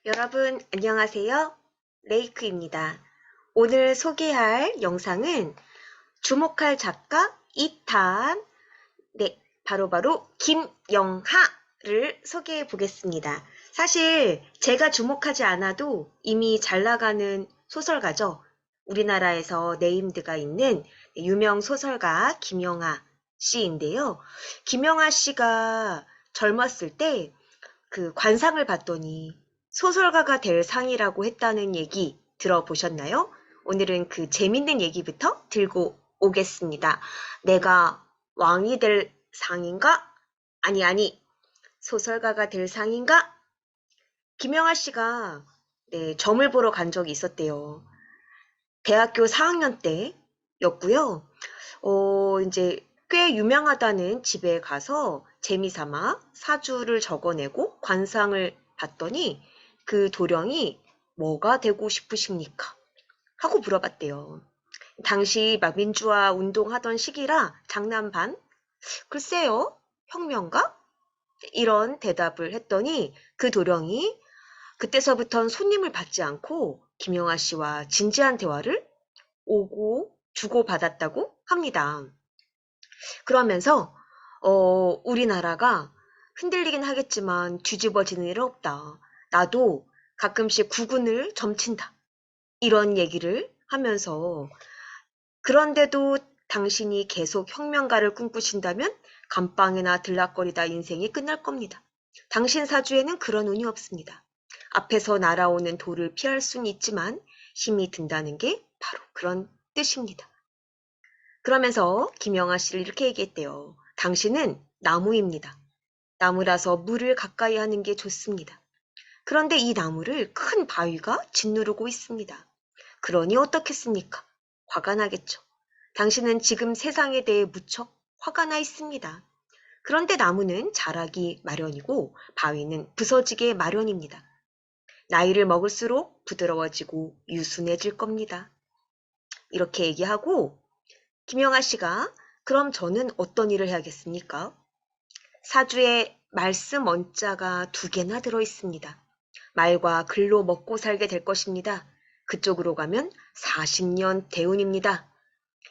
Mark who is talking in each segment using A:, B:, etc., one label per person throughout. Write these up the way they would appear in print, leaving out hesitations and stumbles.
A: 여러분 안녕하세요. 레이크입니다. 오늘 소개할 영상은 주목할 작가 2탄, 바로 김영하를 소개해 보겠습니다. 사실 제가 주목하지 않아도 이미 잘 나가는 소설가죠. 우리나라에서 네임드가 있는 유명 소설가 김영하 씨인데요. 김영하 씨가 젊었을 때 그 관상을 봤더니 소설가가 될 상이라고 했다는 얘기 들어보셨나요? 오늘은 그 재밌는 얘기부터 들고 오겠습니다. 내가 왕이 될 상인가? 아니, 소설가가 될 상인가? 김영하 씨가 점을 보러 간 적이 있었대요. 대학교 4학년 때였고요. 이제 꽤 유명하다는 집에 가서 재미삼아 사주를 적어내고 관상을 봤더니 그 도령이 뭐가 되고 싶으십니까? 하고 물어봤대요. 당시 막 민주화 운동하던 시기라 장난 반? 글쎄요, 혁명가? 이런 대답을 했더니 그 도령이 그때서부턴 손님을 받지 않고 김영하 씨와 진지한 대화를 오고 주고받았다고 합니다. 그러면서 우리나라가 흔들리긴 하겠지만 뒤집어지는 일은 없다. 나도 가끔씩 국운을 점친다. 이런 얘기를 하면서 그런데도 당신이 계속 혁명가를 꿈꾸신다면 감방이나 들락거리다 인생이 끝날 겁니다. 당신 사주에는 그런 운이 없습니다. 앞에서 날아오는 돌을 피할 수는 있지만 힘이 든다는 게 바로 그런 뜻입니다. 그러면서 김영하 씨를 이렇게 얘기했대요. 당신은 나무입니다. 나무라서 물을 가까이 하는 게 좋습니다. 그런데 이 나무를 큰 바위가 짓누르고 있습니다. 그러니 어떻겠습니까? 화가 나겠죠. 당신은 지금 세상에 대해 무척 화가 나 있습니다. 그런데 나무는 자라기 마련이고 바위는 부서지기 마련입니다. 나이를 먹을수록 부드러워지고 유순해질 겁니다. 이렇게 얘기하고 김영하 씨가 그럼 저는 어떤 일을 해야겠습니까? 사주에 말씀 원자가 2개나 들어 있습니다. 말과 글로 먹고 살게 될 것입니다. 그쪽으로 가면 40년 대운입니다.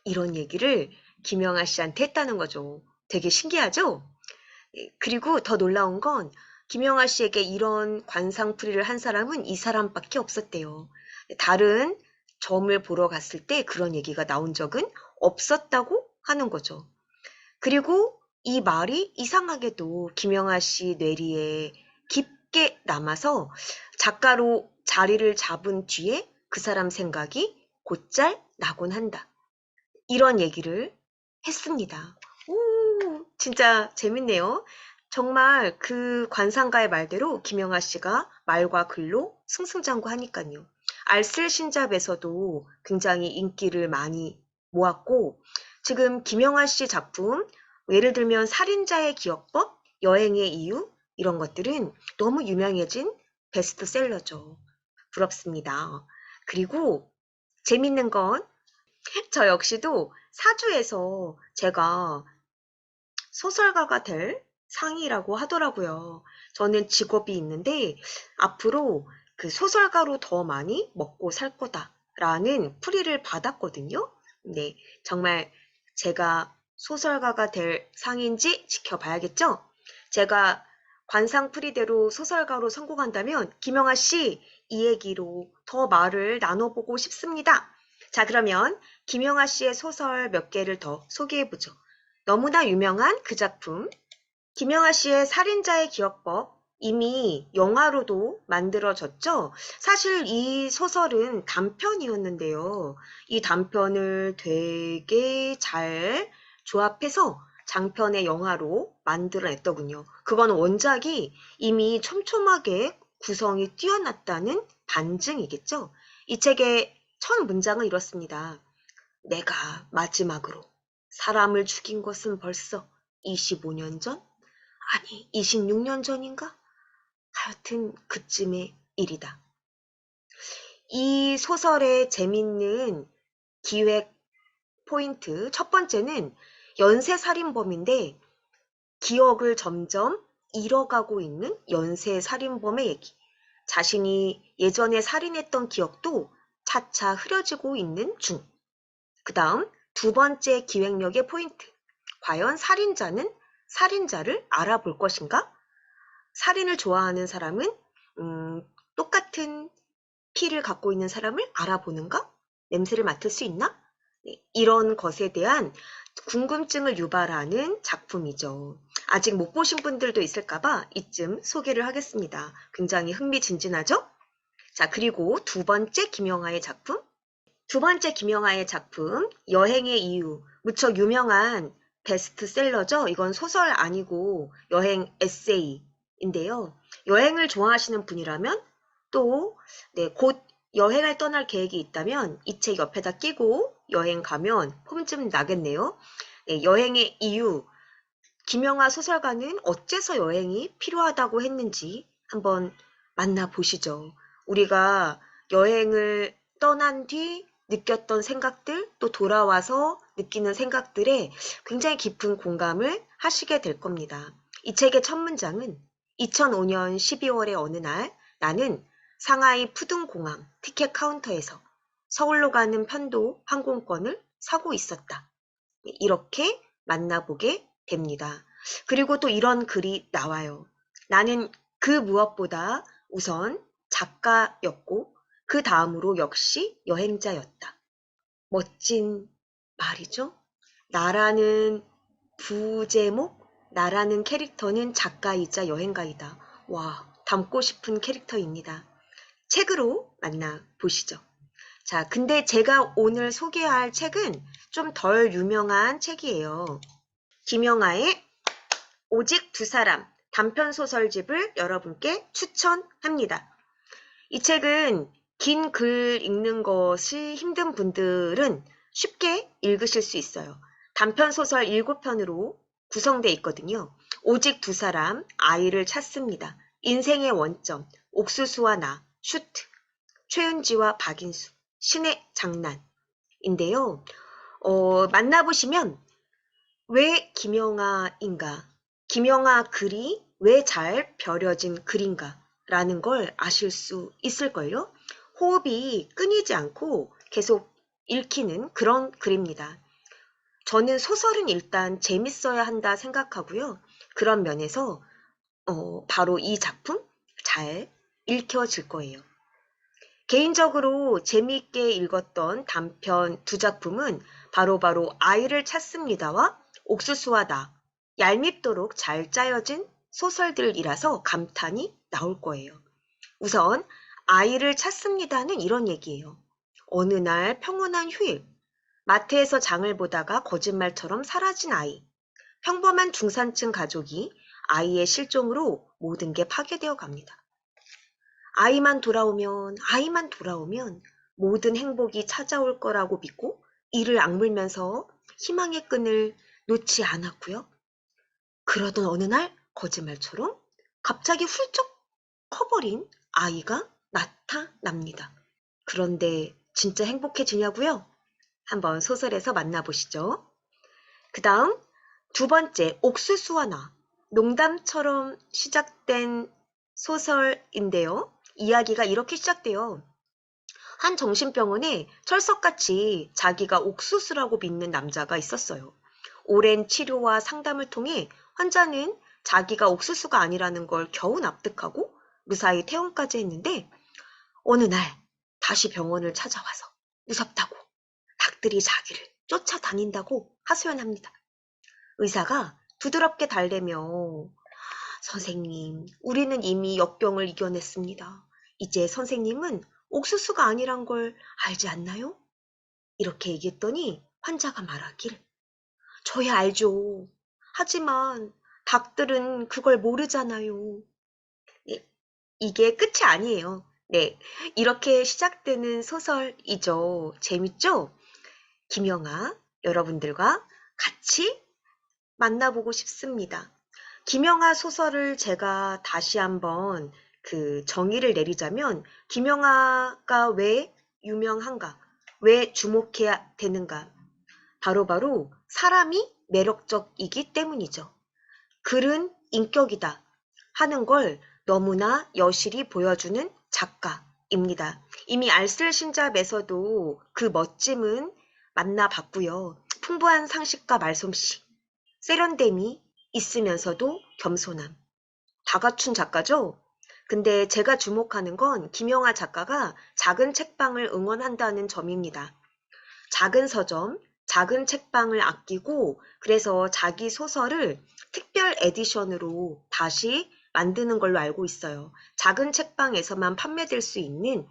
A: 이런 얘기를 김영하 씨한테 했다는 거죠. 되게 신기하죠? 그리고 더 놀라운 건 김영하 씨에게 이런 관상풀이를 한 사람은 이 사람밖에 없었대요. 다른 점을 보러 갔을 때 그런 얘기가 나온 적은 없었다고 하는 거죠. 그리고 이 말이 이상하게도 김영하 씨 뇌리에 깊게 남아서 작가로 자리를 잡은 뒤에 그 사람 생각이 곧잘 나곤 한다. 이런 얘기를 했습니다. 오, 진짜 재밌네요. 정말 그 관상가의 말대로 김영하 씨가 말과 글로 승승장구하니까요. 알쓸신잡에서도 굉장히 인기를 많이 모았고 지금 김영하 씨 작품 예를 들면 살인자의 기억법, 여행의 이유 이런 것들은 너무 유명해진 베스트셀러죠. 부럽습니다. 그리고 재밌는 건 저 역시도 사주에서 제가 소설가가 될 상이라고 하더라고요. 저는 직업이 있는데 앞으로 그 소설가로 더 많이 먹고 살 거다라는 풀이를 받았거든요. 네, 정말 제가 소설가가 될 상인지 지켜봐야겠죠? 제가 관상풀이대로 소설가로 성공한다면 김영하 씨 이 얘기로 더 말을 나눠보고 싶습니다. 자, 그러면 김영하 씨의 소설 몇 개를 더 소개해보죠. 너무나 유명한 그 작품, 김영하 씨의 살인자의 기억법, 이미 영화로도 만들어졌죠. 사실 이 소설은 단편이었는데요. 이 단편을 되게 잘 조합해서 장편의 영화로 만들어냈더군요. 그건 원작이 이미 촘촘하게 구성이 뛰어났다는 반증이겠죠. 이 책의 첫 문장은 이렇습니다. 내가 마지막으로 사람을 죽인 것은 벌써 25년 전? 아니, 26년 전인가? 하여튼 그쯤의 일이다. 이 소설의 재밌는 기획 포인트, 첫 번째는 연쇄살인범인데 기억을 점점 잃어가고 있는 연쇄살인범의 얘기. 자신이 예전에 살인했던 기억도 차차 흐려지고 있는 중. 그 다음 두 번째 기획력의 포인트. 과연 살인자는 살인자를 알아볼 것인가? 살인을 좋아하는 사람은 똑같은 피를 갖고 있는 사람을 알아보는가? 냄새를 맡을 수 있나? 네, 이런 것에 대한 궁금증을 유발하는 작품이죠. 아직 못 보신 분들도 있을까봐 이쯤 소개를 하겠습니다. 굉장히 흥미진진하죠? 자, 그리고 두 번째 김영하의 작품. 두 번째 김영하의 작품, 여행의 이유. 무척 유명한 베스트셀러죠. 이건 소설 아니고 여행 에세이인데요. 여행을 좋아하시는 분이라면 또 곧 여행을 떠날 계획이 있다면 이 책 옆에다 끼고 여행 가면 폼 좀 나겠네요. 네, 여행의 이유. 김영하 소설가는 어째서 여행이 필요하다고 했는지 한번 만나보시죠. 우리가 여행을 떠난 뒤 느꼈던 생각들, 또 돌아와서 느끼는 생각들에 굉장히 깊은 공감을 하시게 될 겁니다. 이 책의 첫 문장은 2005년 12월의 어느 날 나는 상하이 푸둥공항 티켓 카운터에서 서울로 가는 편도 항공권을 사고 있었다. 이렇게 만나보게 됩니다. 그리고 또 이런 글이 나와요. 나는 그 무엇보다 우선 작가였고 그 다음으로 역시 여행자였다. 멋진 말이죠. 나라는 부제목, 나라는 캐릭터는 작가이자 여행가이다. 와, 닮고 싶은 캐릭터입니다. 책으로 만나보시죠. 자, 근데 제가 오늘 소개할 책은 좀 덜 유명한 책이에요. 김영하의 오직 두 사람 단편 소설집을 여러분께 추천합니다. 이 책은 긴 글 읽는 것이 힘든 분들은 쉽게 읽으실 수 있어요. 단편 소설 7편으로 구성되어 있거든요. 오직 두 사람, 아이를 찾습니다. 인생의 원점, 옥수수와 나, 슈트, 최은지와 박인수, 신의 장난인데요. 만나보시면 왜 김영하인가, 김영하 글이 왜 잘 벼려진 글인가 라는 걸 아실 수 있을걸요. 호흡이 끊이지 않고 계속 읽히는 그런 글입니다. 저는 소설은 일단 재밌어야 한다 생각하고요. 그런 면에서 바로 이 작품 잘 읽혀질 거예요. 개인적으로 재미있게 읽었던 단편 두 작품은 바로바로 아이를 찾습니다와 옥수수와 나, 얄밉도록 잘 짜여진 소설들이라서 감탄이 나올 거예요. 우선 아이를 찾습니다는 이런 얘기예요. 어느 날 평온한 휴일, 마트에서 장을 보다가 거짓말처럼 사라진 아이, 평범한 중산층 가족이 아이의 실종으로 모든 게 파괴되어 갑니다. 아이만 돌아오면 모든 행복이 찾아올 거라고 믿고 이를 악물면서 희망의 끈을 놓지 않았고요. 그러던 어느 날 거짓말처럼 갑자기 훌쩍 커버린 아이가 나타납니다. 그런데 진짜 행복해지냐고요? 한번 소설에서 만나보시죠. 그 다음 두 번째, 옥수수와 나. 농담처럼 시작된 소설인데요. 이야기가 이렇게 시작돼요. 한 정신병원에 철석같이 자기가 옥수수라고 믿는 남자가 있었어요. 오랜 치료와 상담을 통해 환자는 자기가 옥수수가 아니라는 걸 겨우 납득하고 무사히 퇴원까지 했는데 어느 날 다시 병원을 찾아와서 무섭다고 닭들이 자기를 쫓아다닌다고 하소연합니다. 의사가 부드럽게 달래며 선생님, 우리는 이미 역병을 이겨냈습니다. 이제 선생님은 옥수수가 아니란 걸 알지 않나요? 이렇게 얘기했더니 환자가 말하길, 저야 알죠. 하지만 닭들은 그걸 모르잖아요. 네, 이게 끝이 아니에요. 네, 이렇게 시작되는 소설이죠. 재밌죠? 김영하, 여러분들과 같이 만나보고 싶습니다. 김영하 소설을 제가 다시 한번 정의를 내리자면 김영하가 왜 유명한가? 왜 주목해야 되는가? 바로바로 사람이 매력적이기 때문이죠. 글은 인격이다 하는 걸 너무나 여실히 보여주는 작가입니다. 이미 알쓸신잡에서도 그 멋짐은 만나봤고요. 풍부한 상식과 말솜씨, 세련됨이 있으면서도 겸손함. 다 갖춘 작가죠? 근데 제가 주목하는 건 김영하 작가가 작은 책방을 응원한다는 점입니다. 작은 서점, 작은 책방을 아끼고 그래서 자기 소설을 특별 에디션으로 다시 만드는 걸로 알고 있어요. 작은 책방에서만 판매될 수 있는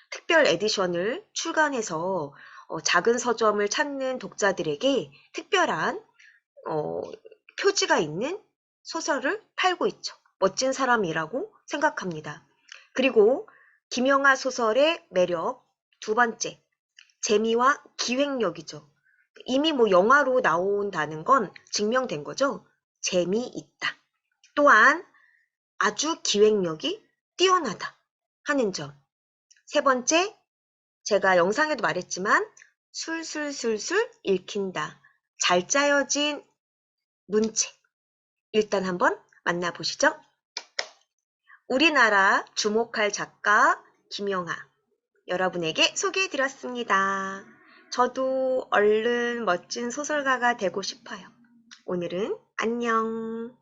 A: 특별 에디션을 출간해서 작은 서점을 찾는 독자들에게 특별한 표지가 있는 소설을 팔고 있죠. 멋진 사람이라고 생각합니다. 그리고 김영하 소설의 매력 두 번째, 재미와 기획력이죠. 이미 뭐 영화로 나온다는 건 증명된 거죠. 재미있다. 또한 아주 기획력이 뛰어나다 하는 점. 세 번째, 제가 영상에도 말했지만 술술술술 읽힌다. 잘 짜여진 문체. 일단 한번 만나보시죠. 우리나라 주목할 작가 김영하. 여러분에게 소개해드렸습니다. 저도 얼른 멋진 소설가가 되고 싶어요. 오늘은 안녕.